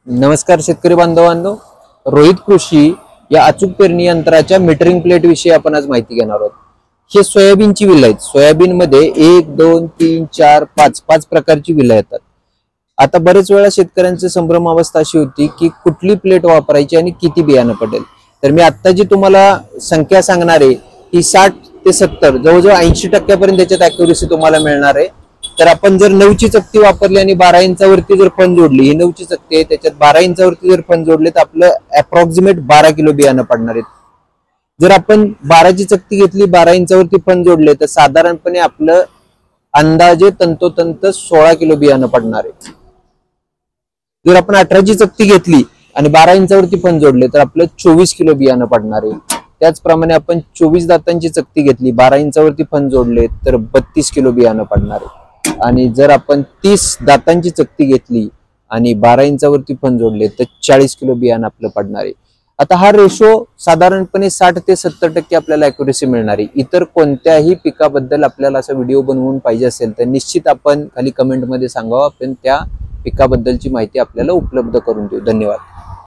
नमस्कार शेतकरी बांधवांनो, रोहित कृषी या अचूक पेरणी यंत्राच्या मीटरिंग प्लेट विषयी आपण आज माहिती घेणार आहोत। हे सोयाबीनची विल आहेत। सोयाबीन मध्ये 1 2 3 4 5 प्रकारची विल येतात। आता बरेच वेळा शेतकऱ्यांची संभ्रम अवस्था अशी होती की कुठली प्लेट वापरायची आणि किती बियाणं पडेल। तर मी आता जी तुम्हाला संख्या सांगणार आहे ती 60 ते 70 जवळजवळ 80% पर्यंत त्याच्यात ॲक्युरेसी तुम्हाला मिळणार आहे। तर आपण जर 9 ची चकती वापरली आणि 12 इंचावरती जर फन जोडली, ही 9 ची चकती आहे, त्याच्यात 12 इंचावरती जर फन जोडले तर आपलं अप्रॉक्सिमेट 12 किलो बियाणं पडणार आहे। जर आपण 12 ची चकती घेतली, 12 इंचावरती फन जोडले तर साधारणपणे आपलं अंदाजे तंतोतंत 16 किलो बियाणं पडणार आहे। जर आपण 18 ची चकती घेतली आणि 12 इंचावरती फन जोडले तर आपलं 24 किलो बियाणं पडणार आहे। त्याचप्रमाणे आपण 24 दातांची चकती घेतली, 12 इंचावरती फन जोडले तर 32 किलो बियाणं पडणार आहे। आणि जर आपण 30 दातांची चकती घेतली आणि 12 इंचावरती फन जोडले तर 40 किलो बियाणं आपलं पडणार आहे। आता हा रेशो साधारणपणे 60 ते 70% आपल्याला ॲक्युरेसी मिळणार आहे। इतर कोणत्याही पिकाबद्दल आपल्याला असा व्हिडिओ बनवून पाहिजे असेल तर निश्चित आपण खाली कमेंटमध्ये सांगावं, आपण त्या पिकाबद्दलची माहिती आपल्याला उपलब्ध करून देऊ। धन्यवाद।